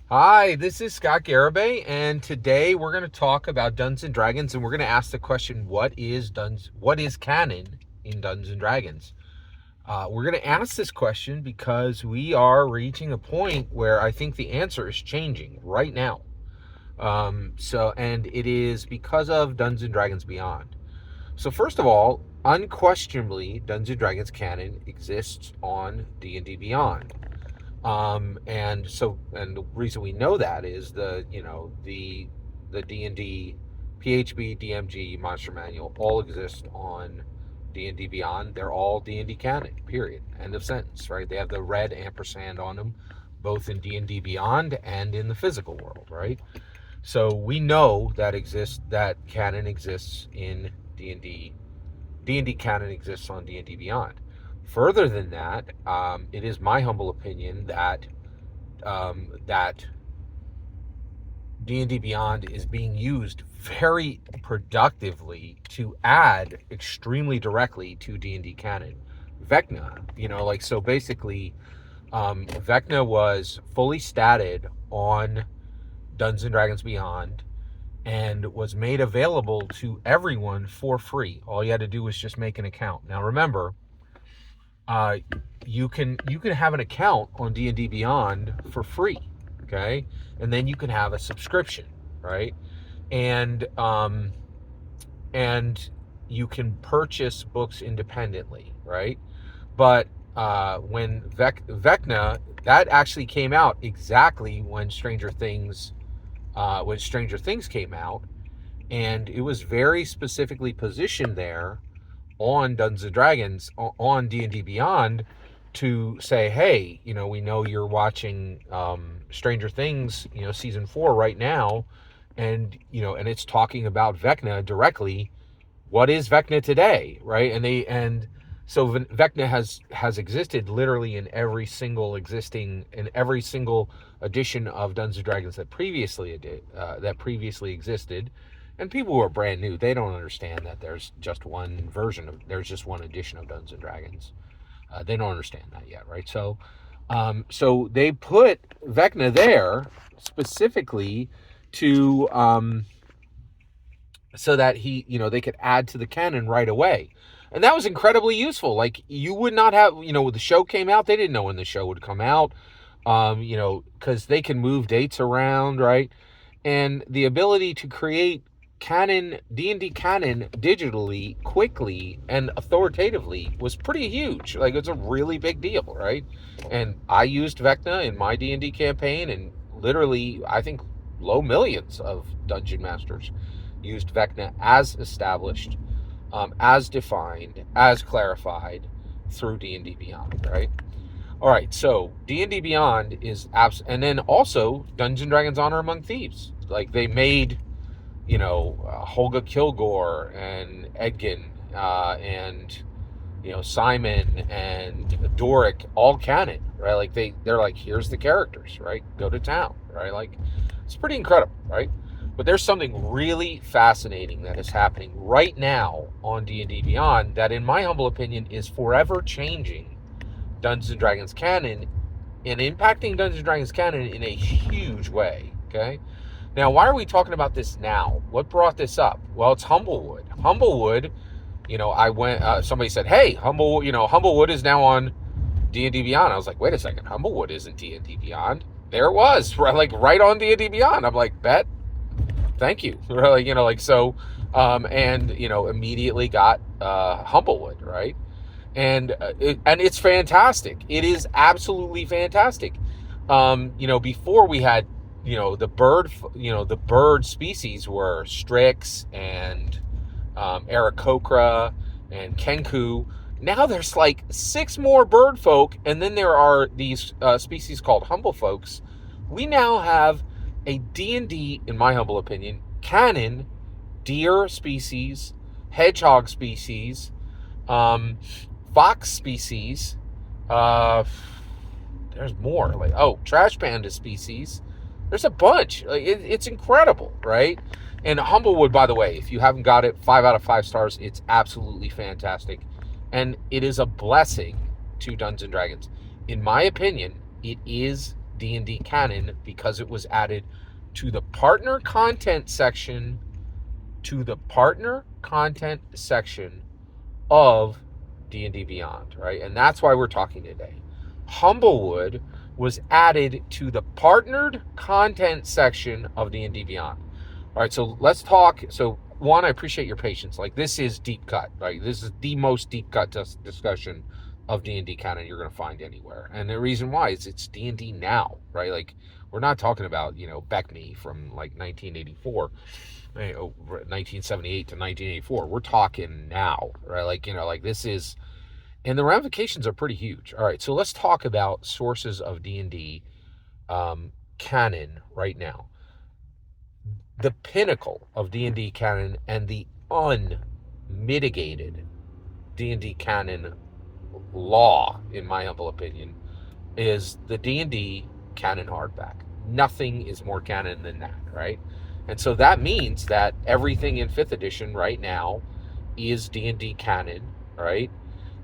Hi, this is Scott Garibay, and today we're going to talk about Dungeons and Dragons, and we're going to ask the question: What is canon in Dungeons and Dragons? We're going to ask this question because we are reaching a point where I think the answer is changing right now. And it is because of Dungeons and Dragons Beyond. So first of all, unquestionably, Dungeons and Dragons canon exists on D&D Beyond. And the reason we know that is the D&D PHB, DMG, Monster Manual all exist on D&D Beyond. They're all D&D canon, period. End of sentence, right? They have the red ampersand on them, both in D&D Beyond and in the physical world, right? So we know that canon exists in D&D. D&D canon exists on D&D Beyond. Further than that, it is my humble opinion that that D&D Beyond is being used very productively to add extremely directly to D&D canon. Vecna, so basically, Vecna was fully statted on Dungeons and Dragons Beyond and was made available to everyone for free. All you had to do was just make an account. Now remember, uh, you can have an account on D&D Beyond for free, okay, and then you can have a subscription, right? And and you can purchase books independently, right? But when Vecna, that actually came out exactly when Stranger Things came out, and it was very specifically positioned there on Dungeons and Dragons, on D&D Beyond, to say, hey, we know you're watching Stranger Things, season 4 right now, and it's talking about Vecna directly. What is Vecna today, right? So Vecna has existed literally in every single edition of Dungeons and Dragons that previously existed. And people who are brand new, they don't understand that there's just one edition of Dungeons and Dragons. They don't understand that yet, right? So they put Vecna there specifically to so that they could add to the canon right away. And that was incredibly useful. Like, you would not have, when the show came out, they didn't know when the show would come out, because they can move dates around, right? And the ability to create canon, D&D canon, digitally, quickly, and authoritatively was pretty huge. Like, it's a really big deal, right? And I used Vecna in my D&D campaign, and literally, I think, low millions of dungeon masters used Vecna as established, as defined, as clarified through D&D Beyond, right? All right, so D&D Beyond is and then also Dungeons and Dragons Honor Among Thieves. Like, they made, Holga Kilgore and Edgin, and Simon and Doric, all canon, right? Like, they're like, here's the characters, right? Go to town, right? Like, it's pretty incredible, right? But there's something really fascinating that is happening right now on D&D Beyond that, in my humble opinion, is forever changing Dungeons and Dragons canon and impacting Dungeons and Dragons canon in a huge way, okay? Now, why are we talking about this now? What brought this up? Well, it's Humblewood. Humblewood, somebody said, hey, Humblewood is now on D&D Beyond. I was like, wait a second, Humblewood isn't D&D Beyond. There it was, right on D&D Beyond. I'm like, bet. Thank you. Really, immediately got Humblewood, right? And it's fantastic. It is absolutely fantastic. Before we had, the bird species were Strix and Aarakocra and Kenku. Now there's like 6 more bird folk, and then there are these species called humble folks. We now have a D&D, in my humble opinion, canon deer species, hedgehog species, fox species. There's more. Trash panda species. There's a bunch. It's incredible, right? And Humblewood, by the way, if you haven't got it, 5 out of 5 stars. It's absolutely fantastic, and it is a blessing to Dungeons and Dragons. In my opinion, it is D&D Canon because it was added to the partner content section of D&D Beyond, right? And that's why we're talking today. Humblewood was added to the partnered content section of D&D Beyond. All right, so let's talk. So one, I appreciate your patience. Like, this is deep cut, right? This is the most deep cut discussion of D&D Canon you're going to find anywhere. And the reason why is it's D&D now, right? Like, we're not talking about, Beckney from like 1984, 1978 to 1984. We're talking now, right? Like this is, and the ramifications are pretty huge. All right, so let's talk about sources of D&D canon right now. The pinnacle of D&D canon and the unmitigated D&D canon law, in my humble opinion, is the D&D canon hardback. Nothing is more canon than that, right? And so that means that everything in 5th edition right now is D&D canon, right?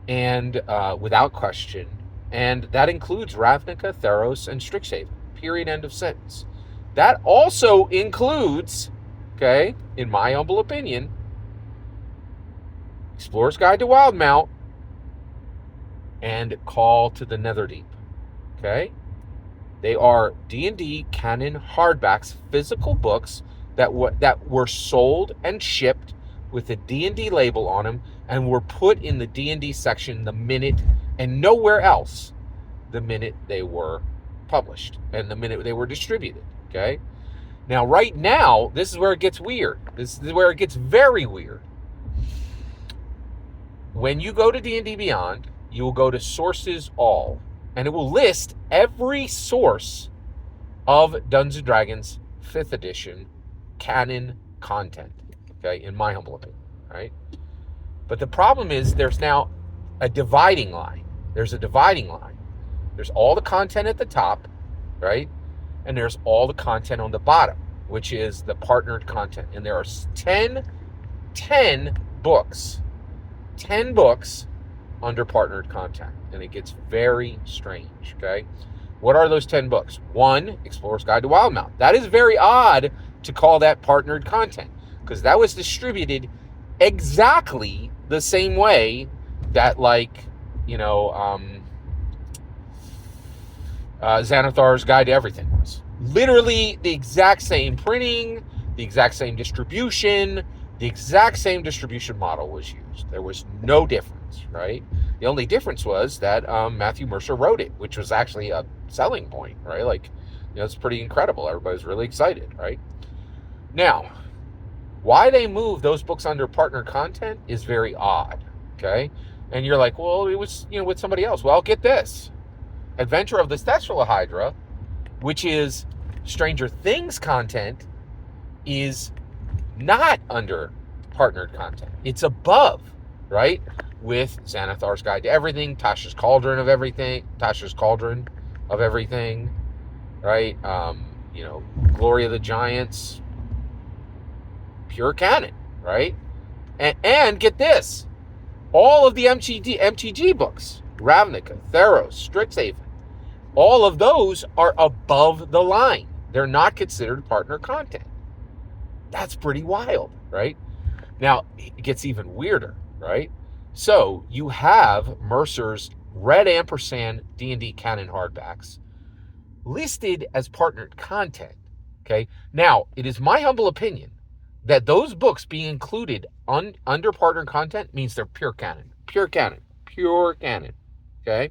And without question. And that includes Ravnica, Theros, and Strixhaven. Period, end of sentence. That also includes, okay, in my humble opinion, Explorer's Guide to Wildemount and Call to the Netherdeep, okay? They are D&D canon hardbacks, physical books that were sold and shipped with a D&D label on them and were put in the D&D section the minute, and nowhere else, the minute they were published and the minute they were distributed, okay? Now, right now, this is where it gets weird. This is where it gets very weird. When you go to D&D Beyond, you will go to Sources All, and it will list every source of Dungeons & Dragons 5th edition canon content, okay, in my humble opinion, right? But the problem is there's now a dividing line. There's a dividing line. There's all the content at the top, right? And there's all the content on the bottom, which is the partnered content. And there are 10 books, 10 books under partnered content. And it gets very strange, okay? What are those 10 books? 1, Explorer's Guide to Wildemount. That is very odd to call that partnered content, because that was distributed exactly the same way that, like, Xanathar's Guide to Everything was. Literally the exact same printing, the exact same distribution, the exact same distribution model was used. There was no difference, right? The only difference was that Matthew Mercer wrote it, which was actually a selling point, right? Like, it's pretty incredible. Everybody's really excited, right? Now, why they move those books under partner content is very odd, okay? And you're like, well, it was, with somebody else. Well, get this. Adventure of the Tetrala Hydra, which is Stranger Things content, is not under partnered content. It's above, right? With Xanathar's Guide to Everything, Tasha's Cauldron of Everything, right? Glory of the Giants, pure canon, right? And get this, all of the MTG books, Ravnica, Theros, Strixhaven, all of those are above the line. They're not considered partner content. That's pretty wild, right? Now, it gets even weirder, right? So you have Mercer's Red Ampersand D&D canon hardbacks listed as partnered content, okay? Now, it is my humble opinion that those books being included under partnered content means they're pure canon, okay?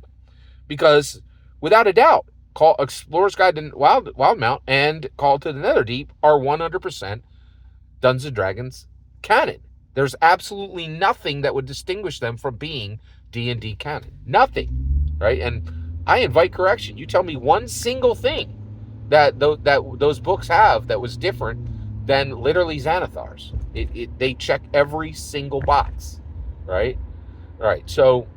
Because without a doubt, Explorer's Guide to Wildemount and Call to the Netherdeep are 100% Dungeons & Dragons canon. There's absolutely nothing that would distinguish them from being D&D canon. Nothing, right? And I invite correction. You tell me one single thing that those books have that was different than literally Xanathar's. They check every single box, right? All right. So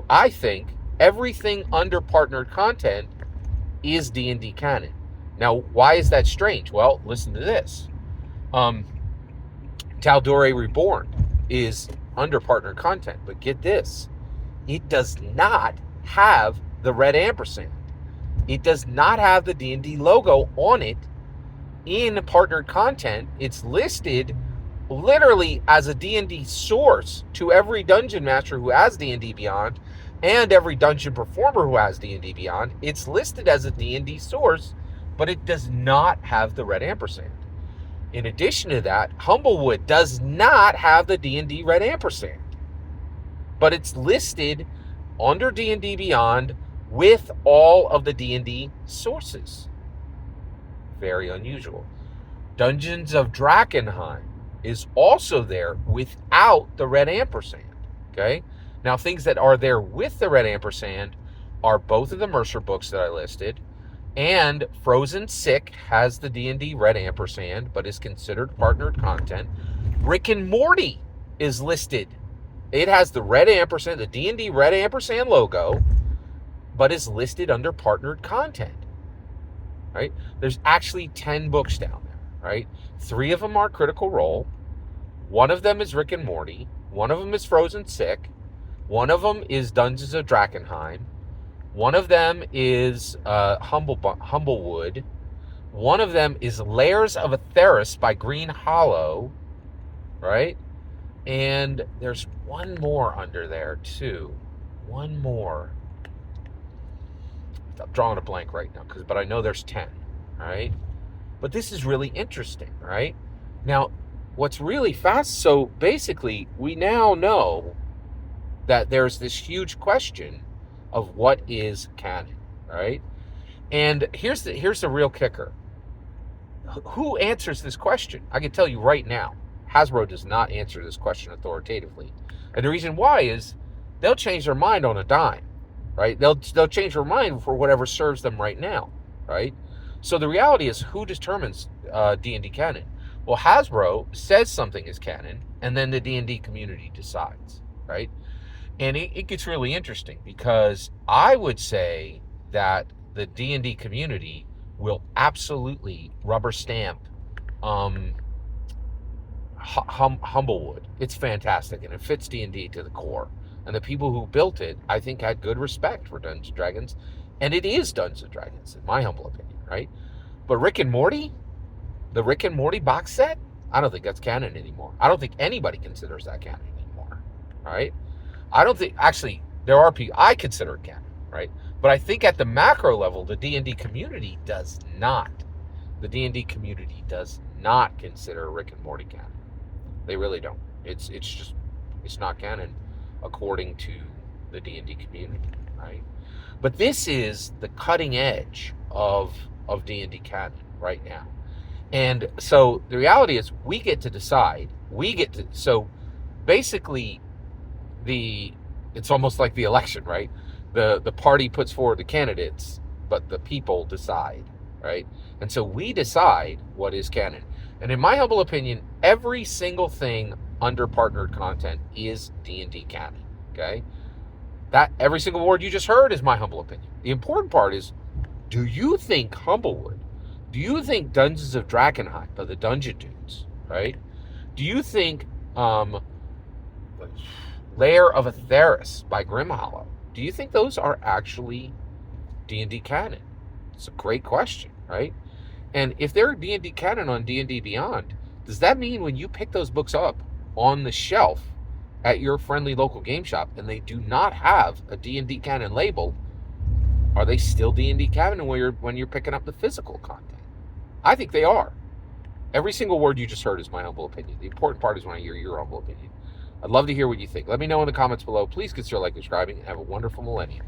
I think everything under partnered content is D&D canon. Now, why is that strange? Well, listen to this. Tal'Dorei Reborn is under partner content, but get this, it does not have the red ampersand. It does not have the D&D logo on it in partnered content. It's listed literally as a D&D source to every dungeon master who has D&D Beyond and every dungeon performer who has D&D Beyond. It's listed as a D&D source, but it does not have the red ampersand. In addition to that, Humblewood does not have the D&D red ampersand, but it's listed under D&D Beyond with all of the D&D sources. Very unusual. Dungeons of Drakkenheim is also there without the red ampersand. Okay? Now, things that are there with the red ampersand are both of the Mercer books that I listed, and Frozen Sick has the D&D red ampersand, but is considered partnered content. Rick and Morty is listed. It has the red ampersand, the D&D red ampersand logo, but is listed under partnered content. Right? There's actually 10 books down there. Right? 3 of them are Critical Role. 1 of them is Rick and Morty. 1 of them is Frozen Sick. 1 of them is Dungeons of Drakkenheim. 1 of them is Humblewood. 1 of them is Layers of Atheris by Green Hollow, right? And there's 1 more under there too. 1 more. I'm drawing a blank right now, but I know there's 10, right? But this is really interesting, right? Now, what's really fast, so basically we now know that there's this huge question of what is canon, right? And here's the real kicker. Who answers this question? I can tell you right now, Hasbro does not answer this question authoritatively. And the reason why is they'll change their mind on a dime, right? They'll change their mind for whatever serves them right now, right? So the reality is, who determines D&D canon? Well, Hasbro says something is canon, and then the D&D community decides, right? And it gets really interesting, because I would say that the D&D community will absolutely rubber stamp Humblewood. It's fantastic, and it fits D&D to the core. And the people who built it, I think, had good respect for Dungeons & Dragons. And it is Dungeons & Dragons, in my humble opinion, right? But Rick and Morty, the Rick and Morty box set, I don't think that's canon anymore. I don't think anybody considers that canon anymore, right? I don't think, actually, there are people, I consider it canon, right? But I think at the macro level, the D&D community does not. The D&D community does not consider Rick and Morty canon. They really don't. It's not canon according to the D&D community, right? But this is the cutting edge of D&D canon right now. And so the reality is, we get to decide. So basically, it's almost like the election, right? The party puts forward the candidates, but the people decide, right? And so we decide what is canon. And in my humble opinion, every single thing under partnered content is D&D canon, okay? That every single word you just heard is my humble opinion. The important part is, do you think Humblewood, do you think Dungeons of Drakkenheim by the Dungeon Dudes, right? Do you think Lair of Atheris by Grimhollow, do you think those are actually D&D canon? It's a great question, right? And if they're D&D canon on D&D Beyond, does that mean when you pick those books up on the shelf at your friendly local game shop and they do not have a D&D canon label, are they still D&D canon when you're picking up the physical content? I think they are. Every single word you just heard is my humble opinion. The important part is when I hear your humble opinion. I'd love to hear what you think. Let me know in the comments below. Please consider liking, subscribing, and have a wonderful millennium.